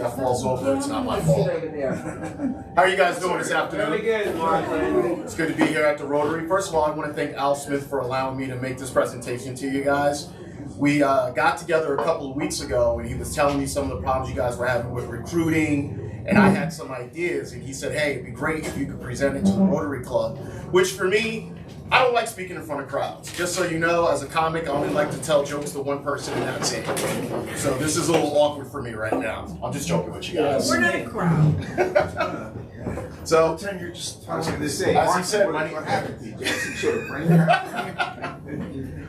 that falls over, it's not my fault. How are you guys doing this afternoon? Very good, Mark. It's good to be here at the Rotary. First of all, I want to thank Al Smith for allowing me to make this presentation to you guys. We got together a couple of weeks ago and he was telling me some of the problems you guys were having with recruiting, and I had some ideas, and he said, hey, it'd be great if you could present it to the Rotary Club, which for me, I don't like speaking in front of crowds. Just so you know, as a comic, I only like to tell jokes to one person and that's it. So this is a little awkward for me right now. I'm just joking with you guys. We're not a crowd. So, You're just, I was going to say, as he Mark, said, what happened to you? Just sort of bring your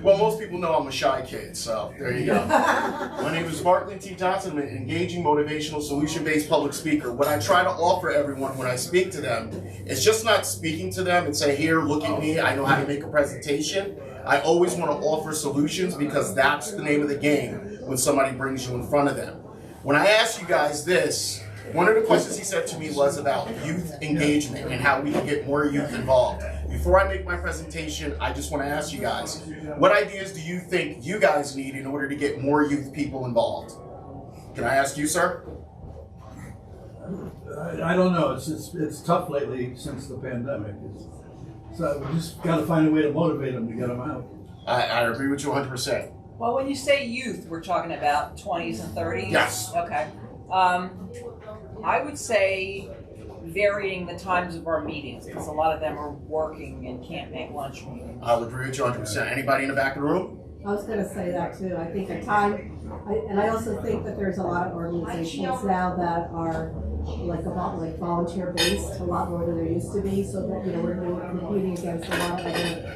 well, most people know I'm a shy kid, so there you go. My name is Bartley T. Johnson. I'm an engaging, motivational, solution-based public speaker. What I try to offer everyone when I speak to them is just not speaking to them and say, here, look at me, I know how to make a presentation. I always want to offer solutions because that's the name of the game when somebody brings you in front of them. When I ask you guys this, one of the questions he said to me was about youth engagement and how we can get more youth involved. Before I make my presentation, I just want to ask you guys, what ideas do you think you guys need in order to get more youth people involved? Can I ask you, sir? I don't know. It's tough lately since the pandemic. So we just got to find a way to motivate them to get them out. I agree with you 100%. Well, when you say youth, we're talking about 20s and 30s? Yes. Okay. I would say varying the times of our meetings, because a lot of them are working and can't make lunch meetings. I'll agree with you 100%. Anybody in the back of the room? I was going to say that too. I think at time, and I also think that there's a lot of organizations now that are like volunteer based, a lot more than there used to be. So that we're competing against a lot of other,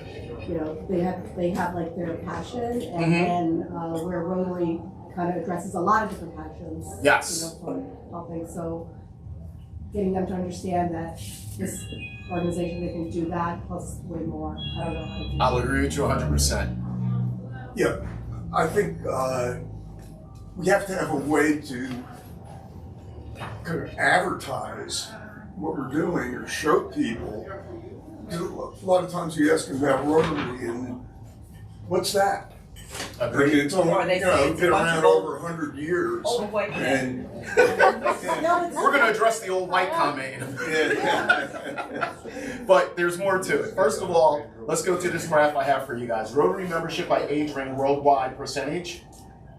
they have like their passion, and then where Rotary kind of addresses a lot of different passions. Yes. For helping. So getting them to understand that this organization, they can do that plus way more. I don't know how to do I'll agree with you 100%. Yeah, I think we have to have a way to kind of advertise what we're doing or show people. A lot of times you ask them about Rotary and what's that? I mean, it's only, been around over 100 years. Old white men. And We're going to address the old white comment in a minute. But there's more to it. First of all, let's go to this graph I have for you guys. Rotary membership by age range worldwide percentage.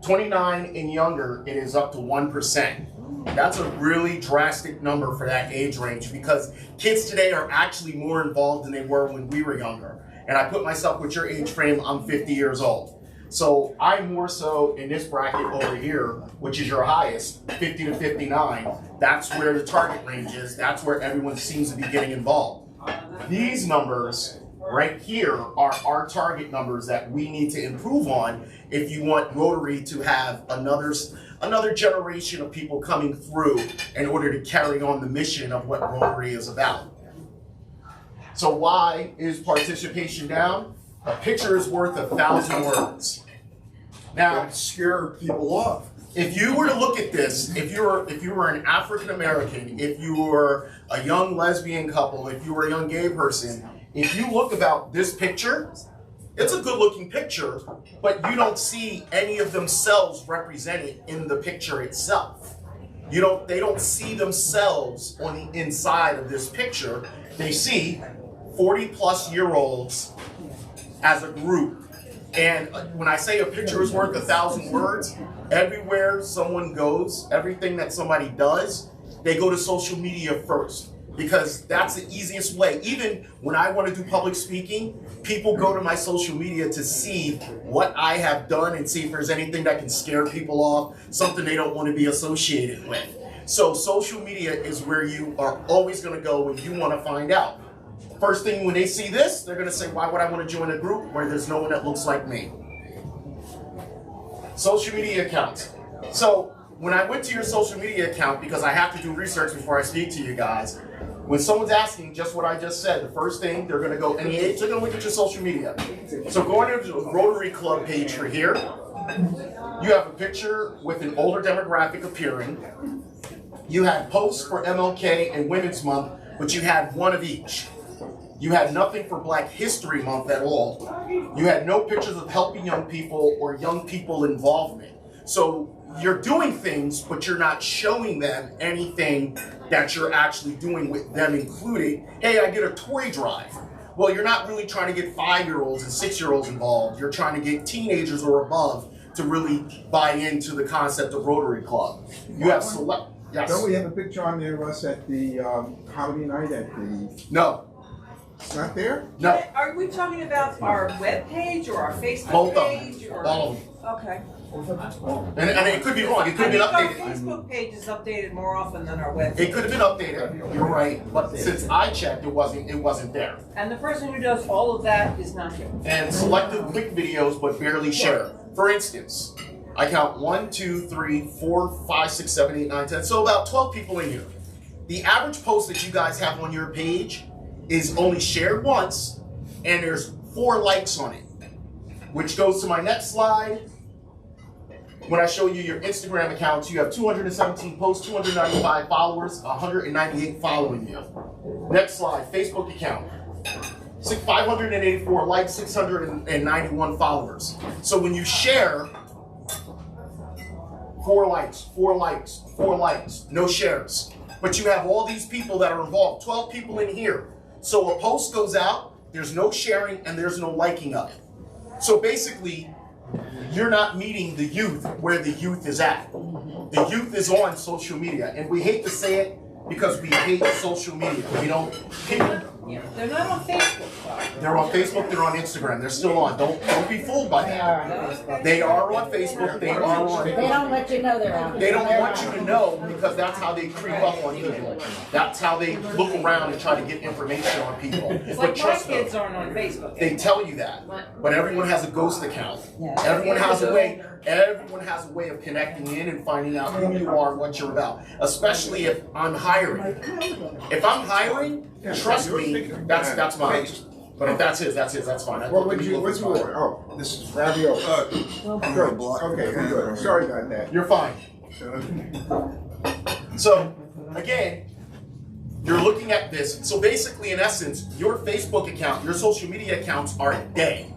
29 and younger, it is up to 1%. That's a really drastic number for that age range because kids today are actually more involved than they were when we were younger. And I put myself with your age frame, I'm 50 years old. So I'm more so in this bracket over here, which is your highest, 50 to 59. That's where the target range is. That's where everyone seems to be getting involved. These numbers right here are our target numbers that we need to improve on if you want Rotary to have another generation of people coming through in order to carry on the mission of what Rotary is about. So why is participation down? A picture is worth 1,000 words. Now, scare people off. if you were to look at this, if you were an African American, if you were a young lesbian couple, if you were a young gay person, if you look about this picture, it's a good looking picture, but you don't see any of themselves represented in the picture itself. They don't see themselves on the inside of this picture. They see 40-plus-year-olds as a group. And when I say a picture is worth 1,000 words, everywhere someone goes, everything that somebody does, they go to social media first because that's the easiest way. Even when I want to do public speaking, people go to my social media to see what I have done and see if there's anything that can scare people off, something they don't want to be associated with. So social media is where you are always going to go when you want to find out. First thing when they see this, they're going to say, why would I want to join a group where there's no one that looks like me? Social media accounts. So when I went to your social media account, because I have to do research before I speak to you guys, when someone's asking just what I just said, the first thing they're going to go, any age, they're going to look at your social media. So going to the Rotary Club page for here, you have a picture with an older demographic appearing. You had posts for MLK and Women's Month, but you had one of each. You had nothing for Black History Month at all. You had no pictures of helping young people or young people involvement. So you're doing things, but you're not showing them anything that you're actually doing with them included. Hey, I get a toy drive. Well, you're not really trying to get 5-year-olds and 6-year-olds involved. You're trying to get teenagers or above to really buy into the concept of Rotary Club. You have select. Yes. Don't we have a picture on there, Russ, at the comedy night at the? No. It's not there? No. Are we talking about our webpage or our Facebook Both of page? them. Or... All of them. Okay. And it could be wrong. It could have been Our updated. Facebook page is updated more often than our webpage. It could have been updated. You're right. But since I checked, it wasn't there. And the person who does all of that is not here. And selective quick videos, but barely share. For instance, I count 1, 2, 3, 4, 5, 6, 7, 8, 9, 10. So about 12 people in here. The average post that you guys have on your page is only shared once, and there's 4 likes on it. Which goes to my next slide. When I show you your Instagram accounts, you have 217 posts, 295 followers, 198 following you. Next slide, Facebook account. 584 likes, 691 followers. So when you share, 4 likes, 4 likes, 4 likes, no shares. But you have all these people that are involved, 12 people in here. So a post goes out, there's no sharing, and there's no liking of it. So basically, you're not meeting the youth where the youth is at. The youth is on social media, and we hate to say it because we hate social media. People. They're not on Facebook. They're on Facebook. They're on Instagram. They're still on. Don't be fooled by that. They are on Facebook. They are on. They don't let you know they're out. They don't want you to know because that's how they creep up on people. That's how they look around and try to get information on people. It's But like my trust me, kids aren't on Facebook. they tell you that, but everyone has a ghost account. Everyone has a way. Everyone has a way of connecting in and finding out who you are and what you're about. Especially if I'm hiring. If I'm hiring, trust me, that's mine. But if that's his, that's fine. What would you, what's your order? Oh, this is ravioli. Good. Okay, good. Sorry about that. You're fine. So, again, you're looking at this. So basically, in essence, your Facebook account, your social media accounts are dead.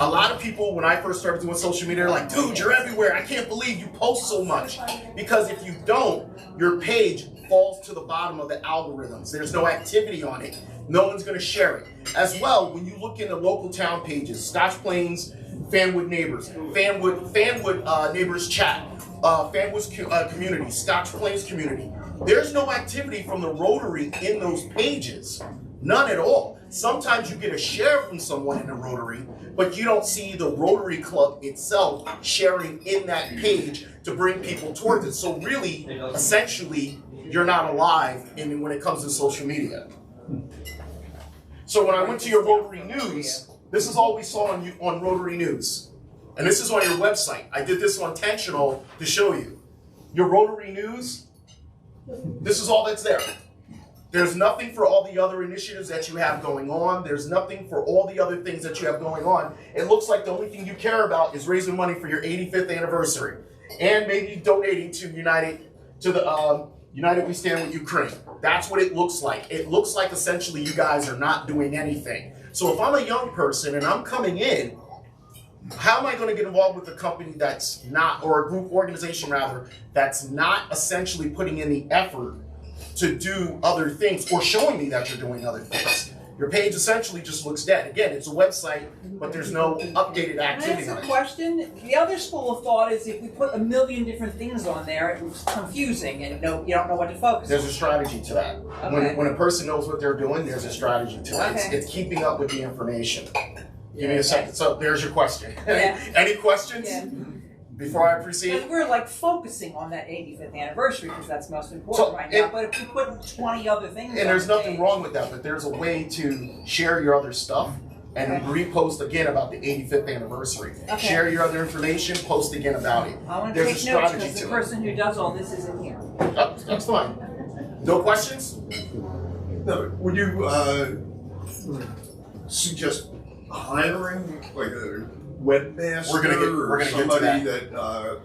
A lot of people, when I first started doing social media, are like, dude, you're everywhere. I can't believe you post so much. Because if you don't, your page falls to the bottom of the algorithms. There's no activity on it. No one's going to share it. As well, when you look into local town pages, Scotch Plains, Fanwood Neighbors, Fanwood Neighbors Chat, Fanwood's community, Scotch Plains community, there's no activity from the Rotary in those pages. None at all. Sometimes you get a share from someone in the Rotary, but you don't see the Rotary Club itself sharing in that page to bring people towards it. So really, essentially, you're not alive when it comes to social media. So when I went to your Rotary News, this is all we saw on Rotary News. And this is on your website. I did this intentional to show you. Your Rotary News, this is all that's there. There's nothing for all the other initiatives that you have going on. There's nothing for all the other things that you have going on. It looks like the only thing you care about is raising money for your 85th anniversary. And maybe donating to United We Stand with Ukraine. That's what it looks like. It looks like essentially you guys are not doing anything. So if I'm a young person and I'm coming in, how am I going to get involved with a company that's not, or a group organization rather, that's not essentially putting in the effort to do other things or showing me that you're doing other things? Your page essentially just looks dead. Again, it's a website, but there's no updated activity Can I on ask a it. question? The other school of thought is if we put a million different things on there, it's confusing and you don't know what to focus on. There's a strategy to that. Okay. When a person knows what they're doing, there's a strategy to it. Okay. It's keeping up with the information. Give me a second. So there's your question. Yeah. Any questions Yeah. before I proceed? Because we're like focusing on that 85th anniversary because that's most important So right now. But if we put 20 other things And there's on the nothing page, wrong with that, but there's a way to share your other stuff and Okay. repost again about the 85th anniversary. Okay. Share your other information, post again about it. I want to There's a take notes strategy because the to it. person who does all this isn't here. Oh, that's fine. No questions? No, would you suggest hiring like a webmaster We're gonna get or to somebody that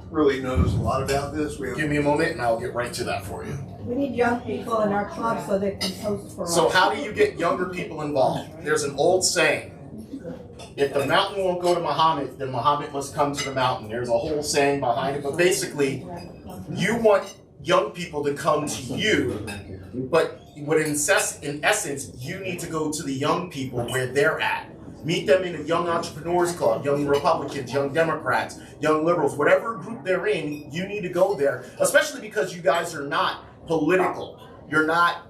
really knows a lot about this? We have Give me a moment and I'll get right to that for you. We need young people in our club so they can post for us. So how do you get younger people involved? There's an old saying, If the mountain won't go to Muhammad, then Muhammad must come to the mountain. There's a whole saying behind it, but basically, you want young people to come to you, but in essence, you need to go to the young people where they're at. Meet them in a Young Entrepreneurs Club, Young Republicans, Young Democrats, Young Liberals, whatever group they're in, you need to go there, especially because you guys are not political. You're not,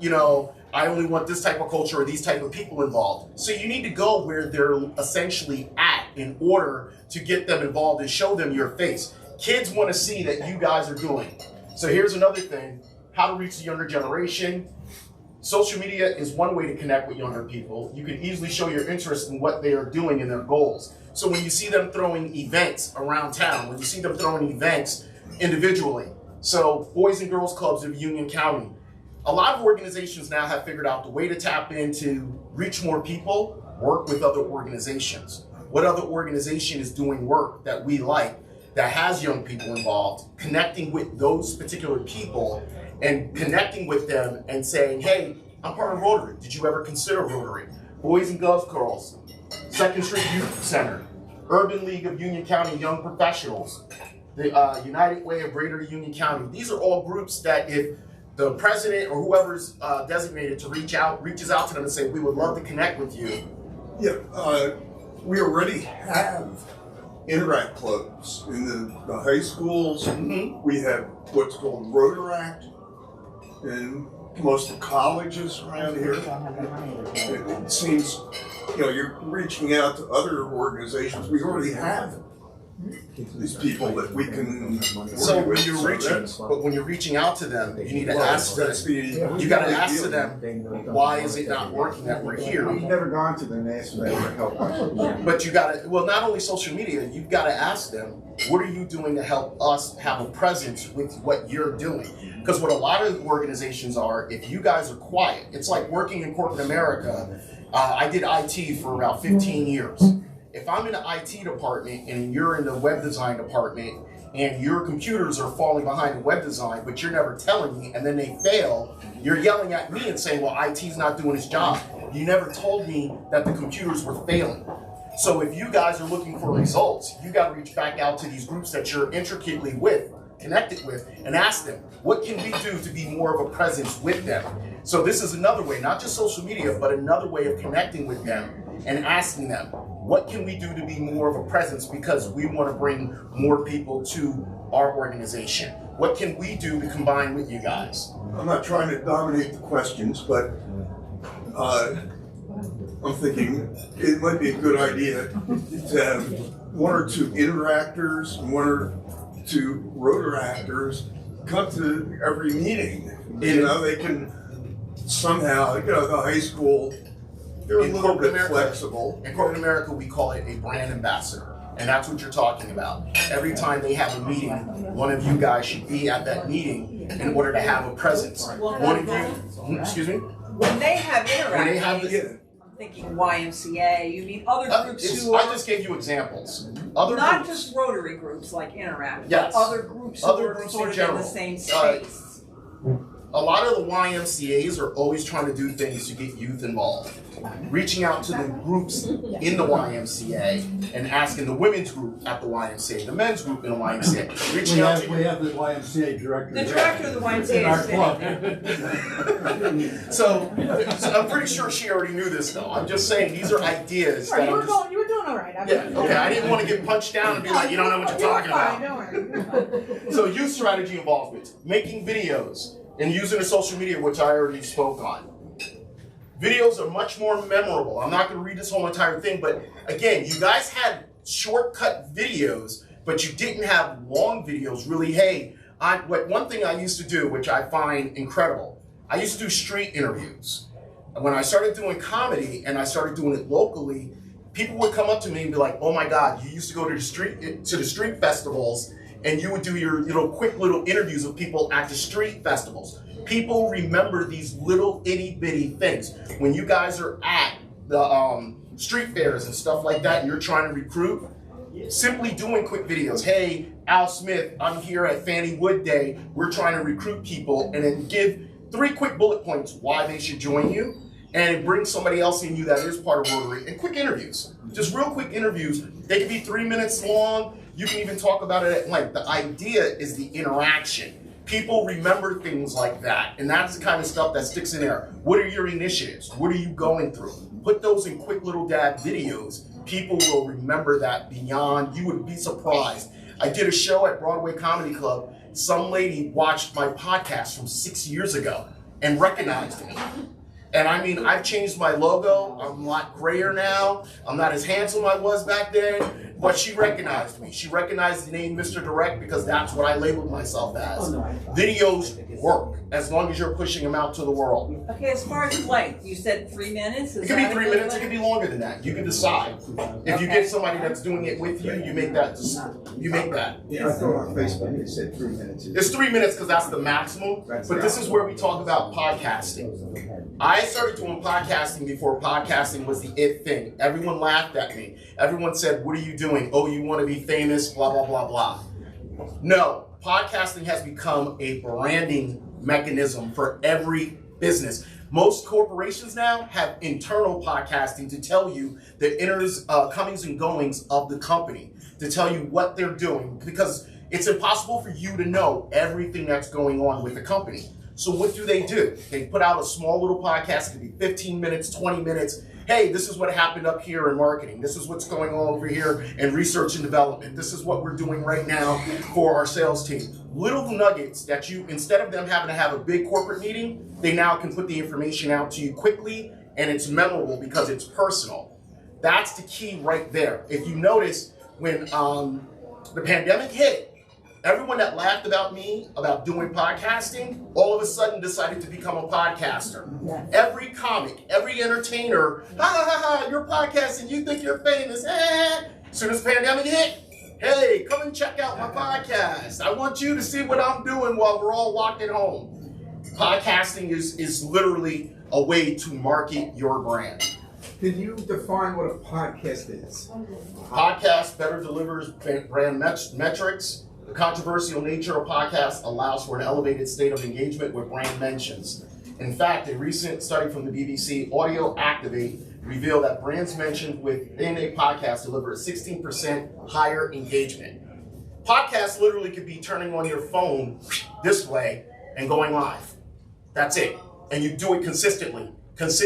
I only want this type of culture or these type of people involved. So you need to go where they're essentially at in order to get them involved and show them your face. Kids want to see that you guys are doing. So here's another thing, how to reach the younger generation. Social media is one way to connect with younger people. You can easily show your interest in what they are doing and their goals. So when you see them throwing events around town, when you see them throwing events individually, so Boys and Girls Clubs of Union County, a lot of organizations now have figured out the way to tap into reach more people, work with other organizations. What other organization is doing work that we like, that has young people involved, connecting with those particular people and connecting with them and saying, hey, I'm part of Rotary. Did you ever consider Rotary? Boys and Girls Clubs, Second Street Youth Center, Urban League of Union County Young Professionals, the United Way of Greater Union County. These are all groups that if the president or whoever's designated to reaches out to them and say, we would love to connect with you. Yeah, we already have interact clubs in the high schools. Mm-hmm. We have what's called Rotaract in most of the colleges around here. It seems, you're reaching out to other organizations. We already have these people that we can. So when you're reaching out to them, you need to ask them. You got to ask to them, why is it not working that we're here? We've never gone to them and asked them to help us. But you got to, not only social media, you've got to ask them, what are you doing to help us have a presence with what you're doing? Because what a lot of organizations are, if you guys are quiet, it's like working in corporate America. I did IT for about 15 years. If I'm in the IT department and you're in the web design department and your computers are falling behind in web design, but you're never telling me, and then they fail, you're yelling at me and saying, well, IT's not doing its job. You never told me that the computers were failing. So if you guys are looking for results, you got to reach back out to these groups that you're intricately connected with, and ask them, what can we do to be more of a presence with them? So this is another way, not just social media, but another way of connecting with them and asking them, what can we do to be more of a presence because we want to bring more people to our organization? What can we do to combine with you guys? I'm not trying to dominate the questions, but I'm thinking it might be a good idea to have one or two interactors, one or two Rotaractors come to every meeting. They can somehow, the high school, they're a little bit flexible. In corporate America, we call it a brand ambassador. And that's what you're talking about. Every time they have a meeting, one of you guys should be at that meeting in order to have a presence. One of you, excuse me? When they have interactions, I'm thinking YMCA, you mean other groups who I are just gave you examples. not just Rotary groups like Interact, yes, but other groups who are sort of in the same space. A lot of the YMCAs are always trying to do things to get youth involved. Reaching out to the groups in the YMCA and asking the women's group at the YMCA, the men's group in the YMCA. We have the YMCA director. The director of the YMCA in our club. So I'm pretty sure she already knew this though. I'm just saying these are ideas. Sorry, you were doing all right. Yeah, okay, I didn't want to get punched down and be like, you don't know what you're talking about. Don't worry. So youth strategy involvement, making videos, and using the social media, which I already spoke on. Videos are much more memorable. I'm not going to read this whole entire thing, but again, you guys had shortcut videos, but you didn't have long videos. Really, hey, one thing I used to do, which I find incredible, I used to do street interviews. And when I started doing comedy and I started doing it locally, people would come up to me and be like, "Oh my God, you used to go to the street festivals." And you would do your quick little interviews of people at the street festivals. People remember these little itty bitty things. When you guys are at the street fairs and stuff like that, and you're trying to recruit, simply doing quick videos. Hey, Al Smith, I'm here at Fannie Wood Day. We're trying to recruit people, and then give 3 quick bullet points why they should join you. and bring somebody else in you that is part of Rotary, and quick interviews. Just real quick interviews. They can be 3 minutes long. You can even talk about it at length. The idea is the interaction. People remember things like that, and that's the kind of stuff that sticks in there. What are your initiatives? What are you going through? Put those in quick little dad videos. People will remember that beyond, you would be surprised. I did a show at Broadway Comedy Club. Some lady watched my podcast from 6 years ago and recognized me. And I mean, I've changed my logo. I'm a lot grayer now. I'm not as handsome I was back then, but she recognized me. She recognized the name Mr. Direct because that's what I labeled myself as. Videos work as long as you're pushing them out to the world. Okay, as far as length, you said 3 minutes? It could be 3 minutes, it could be longer than that. You can decide. If you get somebody that's doing it with you, you make that. Yeah, I thought on Facebook it said 3 minutes. It's 3 minutes because that's the maximum, but this is where we talk about podcasting. I started doing podcasting before podcasting was the it thing. Everyone laughed at me. Everyone said, what are you doing? Oh, you want to be famous, blah, blah, blah, blah. No, podcasting has become a branding mechanism for every business. Most corporations now have internal podcasting to tell you the comings and goings of the company, to tell you what they're doing, because it's impossible for you to know everything that's going on with the company. So what do? They put out a small little podcast. It could be 15 minutes, 20 minutes. Hey, this is what happened up here in marketing. This is what's going on over here in research and development. This is what we're doing right now for our sales team. Little nuggets that you, instead of them having to have a big corporate meeting, they now can put the information out to you quickly, and it's memorable because it's personal. That's the key right there. If you notice, when the pandemic hit, everyone that laughed about me, about doing podcasting, all of a sudden decided to become a podcaster. Yes. Every comic, every entertainer, ha ha ha ha, you're podcasting, you think you're famous, eh. As soon as the pandemic hit, hey, come and check out my podcast. I want you to see what I'm doing while we're all locked at home. Podcasting is literally a way to market your brand. Can you define what a podcast is? Podcast better delivers brand metrics. The controversial nature of podcasts allows for an elevated state of engagement with brand mentions. In fact, a recent study from the BBC, Audio Activate, revealed that brands mentioned within a podcast deliver a 16% higher engagement. Podcasts literally could be turning on your phone this way and going live. That's it. And you do it consistently. As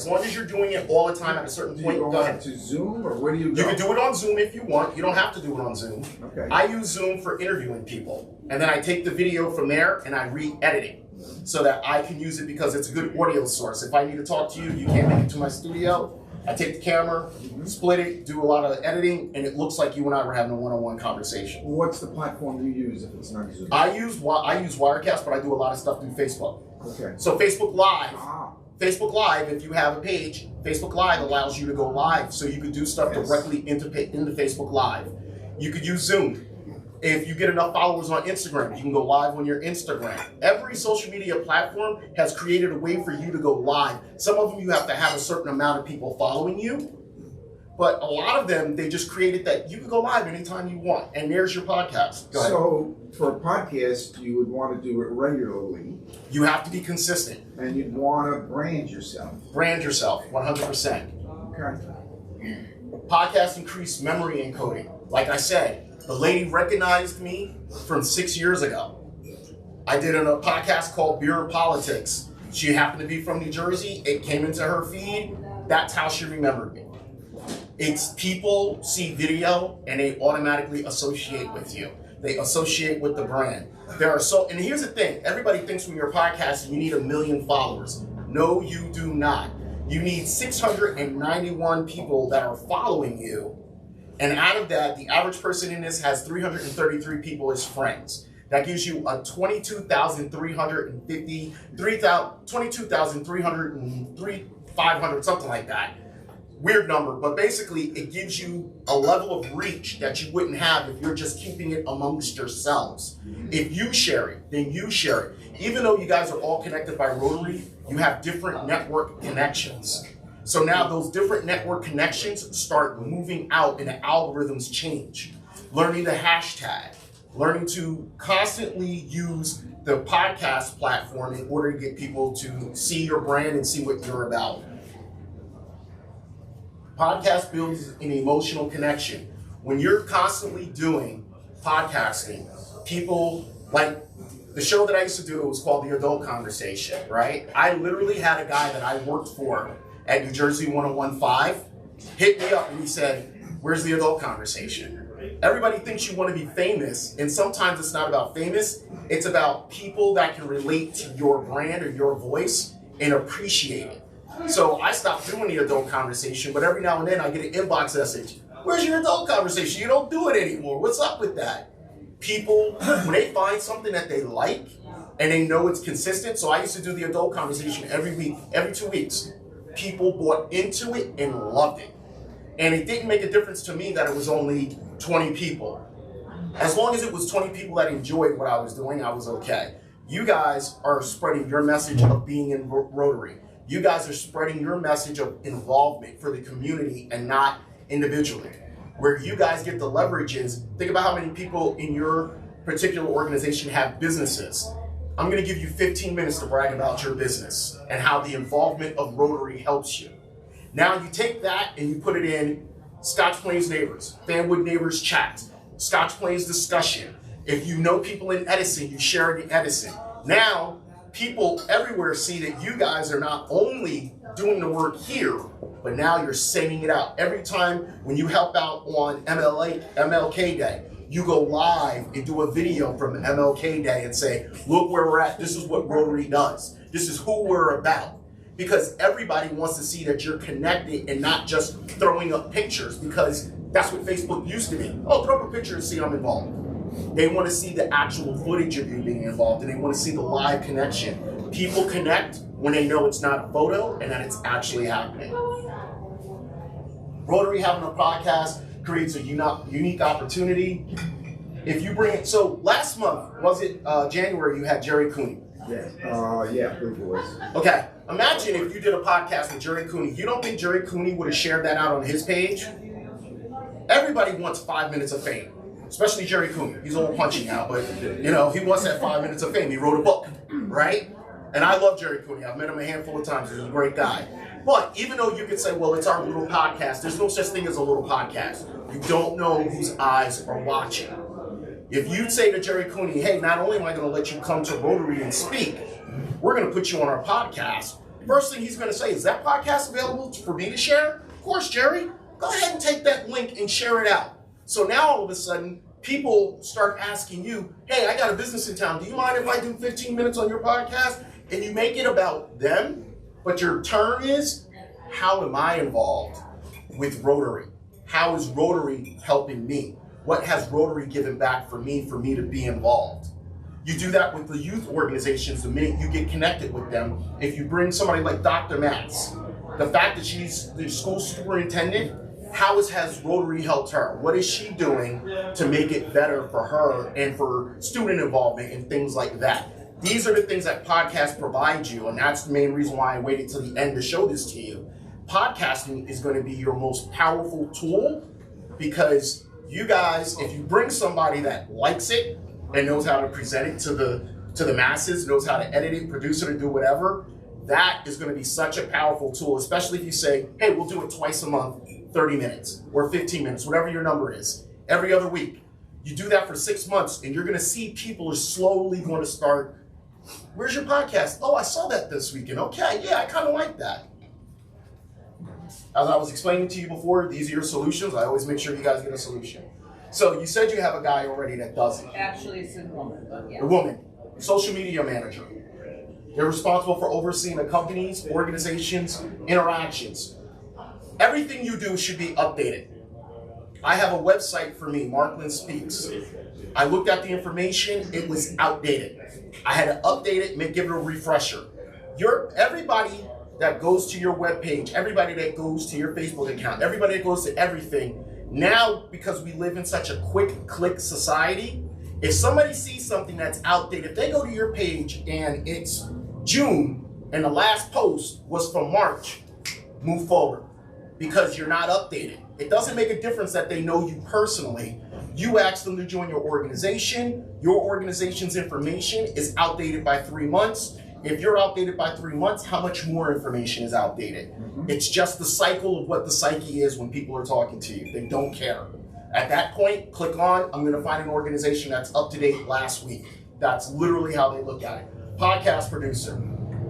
long as you're doing it all the time at a certain point. Do you go on to Zoom, or where do you go? You can do it on Zoom if you want. You don't have to do it on Zoom. Okay. I use Zoom for interviewing people, and then I take the video from there and I re-edit it so that I can use it because it's a good audio source. If I need to talk to you, you can't make it to my studio. I take the camera, split it, do a lot of editing, and it looks like you and I were having a one-on-one conversation. What's the platform you use if it's not Zoom? I use Wirecast, but I do a lot of stuff through Facebook. Okay. So Facebook Live. Ah. Facebook Live, if you have a page, Facebook Live allows you to go live, so you could do stuff directly into Facebook Live. You could use Zoom. If you get enough followers on Instagram, you can go live on your Instagram. Every social media platform has created a way for you to go live. Some of them you have to have a certain amount of people following you, but a lot of them, they just created that you can go live anytime you want, and there's your podcast. Go ahead. So for a podcast, you would want to do it regularly. You have to be consistent. And you'd want to brand yourself. Brand yourself, 100%. Okay. Podcasts increase memory encoding. Like I said, the lady recognized me from 6 years ago. I did a podcast called Beer and Politics. She happened to be from New Jersey. It came into her feed. That's how she remembered me. It's people see video and they automatically associate with you. They associate with the brand. And here's the thing, everybody thinks when you're podcasting you need 1 million followers. No, you do not. You need 691 people that are following you. And out of that, the average person in this has 333 people as friends. That gives you a 22,305, something like that. Weird number, but basically it gives you a level of reach that you wouldn't have if you're just keeping it amongst yourselves. If you share it, then you share it. Even though you guys are all connected by Rotary, you have different network connections. So now those different network connections start moving out and the algorithms change. Learning the hashtag, learning to constantly use the podcast platform in order to get people to see your brand and see what you're about. Podcast builds an emotional connection. When you're constantly doing podcasting, people, like the show that I used to do, it was called The Adult Conversation, right? I literally had a guy that I worked for at New Jersey 1015 hit me up and he said, "Where's the adult conversation?" Everybody thinks you want to be famous, and sometimes it's not about famous, it's about people that can relate to your brand or your voice and appreciate it. So I stopped doing the adult conversation, but every now and then I get an inbox message, "Where's your adult conversation? You don't do it anymore. What's up with that?" People, when they find something that they like and they know it's consistent, so I used to do the adult conversation every week, every 2 weeks. People bought into it and loved it. And it didn't make a difference to me that it was only 20 people. As long as it was 20 people that enjoyed what I was doing, I was okay. You guys are spreading your message of being in Rotary. You guys are spreading your message of involvement for the community and not individually. Where you guys get the leverage is, think about how many people in your particular organization have businesses. I'm gonna give you 15 minutes to brag about your business and how the involvement of Rotary helps you. Now you take that and you put it in Scotch Plains Neighbors, Fanwood Neighbors Chat, Scotch Plains Discussion. If you know people in Edison, you share it in Edison. Now, people everywhere see that you guys are not only doing the work here, but now you're sending it out. Every time when you help out on MLK Day, you go live and do a video from MLK Day and say, "Look where we're at, this is what Rotary does. This is who we're about." Because everybody wants to see that you're connected and not just throwing up pictures, because that's what Facebook used to be. Oh, throw up a picture and see I'm involved. They want to see the actual footage of you being involved, and they want to see the live connection. People connect when they know it's not a photo and that it's actually happening. Rotary having a podcast creates a unique opportunity. If you bring it, so last month, was it January, you had Jerry Cooney. Yes, yeah, it was. Okay, imagine if you did a podcast with Jerry Cooney. You don't think Jerry Cooney would have shared that out on his page? Everybody wants 5 minutes of fame, especially Jerry Cooney. He's a little punchy now, but you know, he wants that 5 minutes of fame. He wrote a book, right? And I love Jerry Cooney. I've met him a handful of times. He's a great guy. But even though you could say, well, it's our little podcast, there's no such thing as a little podcast. You don't know whose eyes are watching. If you say to Jerry Cooney, "Hey, not only am I going to let you come to Rotary and speak, we're going to put you on our podcast," first thing he's going to say, "Is that podcast available for me to share?" Of course, Jerry. Go ahead and take that link and share it out. So now all of a sudden, people start asking you, "Hey, I got a business in town. Do you mind if I do 15 minutes on your podcast?" And you make it about them, but your turn is, how am I involved with Rotary? How is Rotary helping me? What has Rotary given back for me to be involved? You do that with the youth organizations the minute you get connected with them. If you bring somebody like Dr. Matz, the fact that she's the school superintendent, how has Rotary helped her? What is she doing to make it better for her and for student involvement and things like that? These are the things that podcasts provide you, and that's the main reason why I waited till the end to show this to you. Podcasting is going to be your most powerful tool, because you guys, if you bring somebody that likes it and knows how to present it to the masses, knows how to edit it, produce it, or do whatever, that is going to be such a powerful tool, especially if you say, "Hey, we'll do it twice a month, 30 minutes or 15 minutes, whatever your number is, every other week." You do that for 6 months, and you're going to see people are slowly going to start, "Where's your podcast? Oh, I saw that this weekend. Okay, yeah, I kind of like that." As I was explaining to you before, these are your solutions. I always make sure you guys get a solution. So you said you have a guy already that does it. Actually, it's a woman, but yeah. A woman, social media manager. They're responsible for overseeing the company's, organizations, interactions. Everything you do should be updated. I have a website for me, Markland Speaks. I looked at the information, it was outdated. I had to update it, give it a refresher. Everybody that goes to your webpage, everybody that goes to your Facebook account, everybody that goes to everything, now, because we live in such a quick click society, if somebody sees something that's outdated, if they go to your page and it's June and the last post was from March, move forward, because you're not updated. It doesn't make a difference that they know you personally. You ask them to join your organization's information is outdated by 3 months. If you're outdated by 3 months, how much more information is outdated? It's just the cycle of what the psyche is when people are talking to you. They don't care. At that point, click on, I'm gonna find an organization that's up to date last week. That's literally how they look at it. Podcast producer.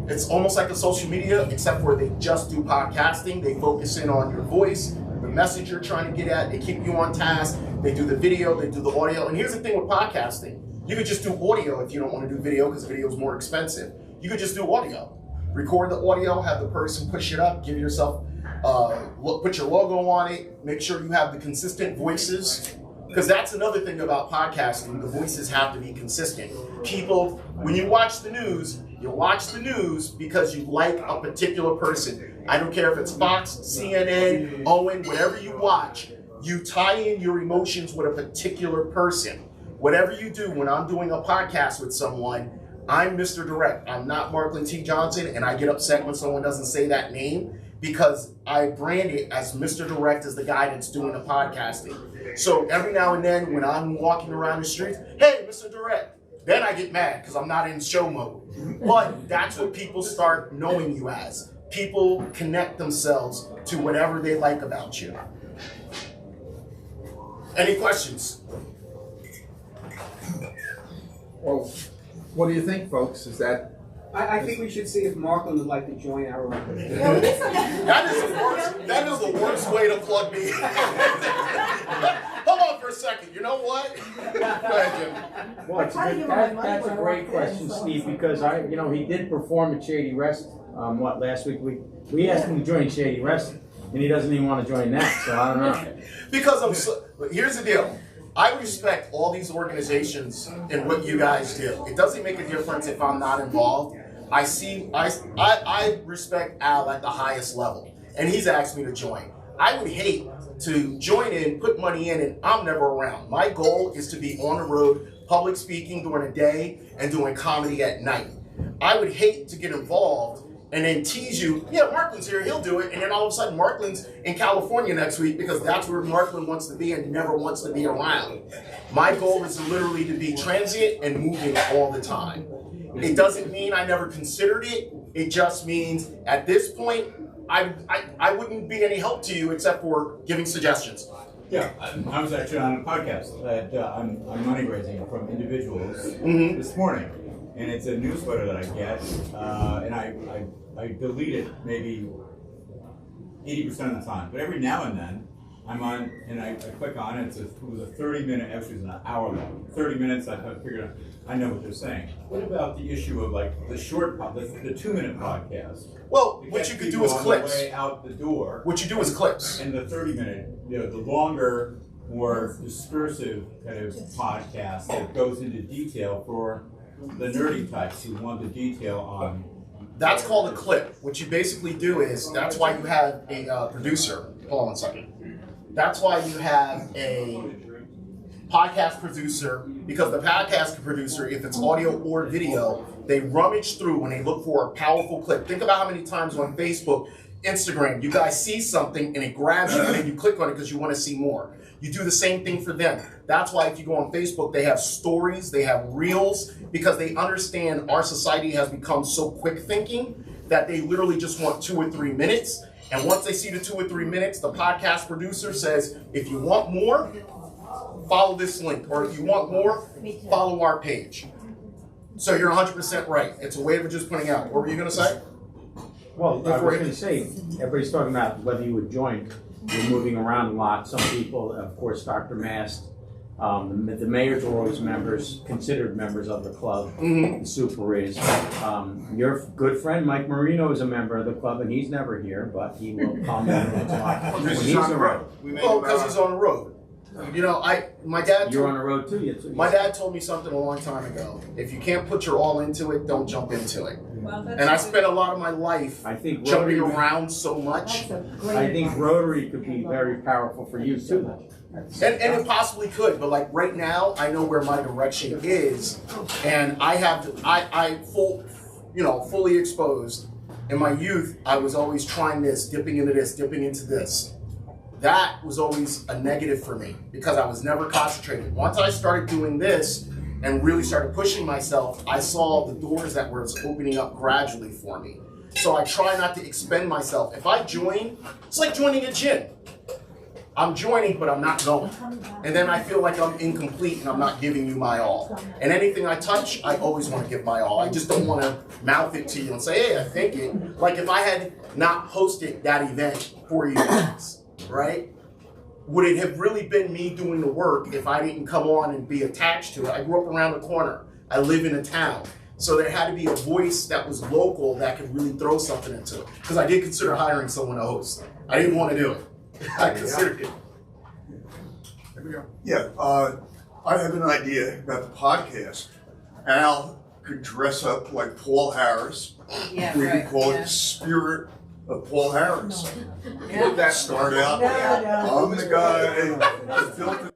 It's almost like a social media, except for they just do podcasting. They focus in on your voice, the message you're trying to get at. They keep you on task. They do the video, they do the audio. And here's the thing with podcasting. You could just do audio if you don't want to do video because video is more expensive. You could just do audio. Record the audio, have the person push it up, give yourself, put your logo on it, make sure you have the consistent voices. Because that's another thing about podcasting, the voices have to be consistent. People, when you watch the news, you watch the news because you like a particular person. I don't care if it's Fox, CNN, Owen, whatever you watch, you tie in your emotions with a particular person. Whatever you do, when I'm doing a podcast with someone, I'm Mr. Direct. I'm not Marklin T. Johnson, and I get upset when someone doesn't say that name because I brand it as Mr. Direct as the guy that's doing the podcasting. So every now and then when I'm walking around the streets, hey, Mr. Direct, then I get mad because I'm not in show mode. But that's what people start knowing you as. People connect themselves to whatever they like about you. Any questions? Well, what do you think, folks? Is that I think we should see if Marklin would like to join our organization. That is the worst way to plug me. Hold on for a second. You know what? Go ahead, Jim. Well, that's a great question, Steve, because he did perform at Shady Rest. Last week we asked him to join Shady Rest, and he doesn't even want to join that. So I don't know. Because here's the deal. I respect all these organizations and what you guys do. It doesn't make a difference if I'm not involved. I respect Al at the highest level, and he's asked me to join. I would hate to join in, put money in, and I'm never around. My goal is to be on the road, public speaking during the day, and doing comedy at night. I would hate to get involved and then tease you, yeah, Marklin's here, he'll do it, and then all of a sudden Marklin's in California next week because that's where Marklin wants to be and never wants to be around. My goal is literally to be transient and moving all the time. It doesn't mean I never considered it, it just means at this point, I wouldn't be any help to you except for giving suggestions. Yeah, I was actually on a podcast on money raising from individuals this morning. And it's a newsletter that I get, and I delete it maybe 80% of the time. But every now and then, I'm on, and I click on it. It was a 30-minute, actually it was an hour long. 30 minutes, I figured I know what they're saying. What about the issue of like the short, the 2-minute podcast? Well, what you could do is clips. On the way out the door. What you do is clips. And the 30-minute, the longer, more discursive kind of podcast that goes into detail for the nerdy types who want the detail on. That's called a clip. What you basically do is, that's why you have a producer. Hold on 1 second. That's why you have a podcast producer, because the podcast producer, if it's audio or video, they rummage through when they look for a powerful clip. Think about how many times on Facebook, Instagram, you guys see something and it grabs you and then you click on it because you want to see more. You do the same thing for them. That's why if you go on Facebook, they have stories, they have reels, because they understand our society has become so quick thinking that they literally just want 2 or 3 minutes. And once they see the 2 or 3 minutes, the podcast producer says, if you want more, follow this link. Or if you want more, follow our page. So you're 100% right. It's a way of just putting out. What were you going to say? Well, I was going to say, everybody's talking about whether you would join. You're moving around a lot. Some people, of course, Dr. Mast, the mayors are always members, considered members of the club. The super is. Your good friend Mike Marino is a member of the club, and he's never here, but he will come in once in a while. Because he's on the road? Well, because he's on the road. You know, my dad. You're on the road too. My dad told me something a long time ago. If you can't put your all into it, don't jump into it. Well, and I spent a lot of my life jumping around so much. I think Rotary could be very powerful for you too. And it possibly could, but like right now, I know where my direction is, and I fully exposed. In my youth, I was always trying this, dipping into this, dipping into this. that was always a negative for me because I was never concentrated. Once I started doing this and really started pushing myself, I saw the doors that were opening up gradually for me. So I try not to expend myself. If I join, it's like joining a gym. I'm joining, but I'm not going. And then I feel like I'm incomplete and I'm not giving you my all. And anything I touch, I always want to give my all. I just don't want to mouth it to you and say, hey, I think it. Like if I had not hosted that event for you guys, right? Would it have really been me doing the work if I didn't come on and be attached to it? I grew up around the corner. I live in a town. So there had to be a voice that was local that could really throw something into it. Because I did consider hiring someone to host. I didn't want to do it. I considered it. There we go. Yeah, I have an idea about the podcast. Al could dress up like Paul Harris. Yeah, We right, could call it yeah. the Spirit of Paul Harris. Yeah. Start out, No, no. I'm the guy that built the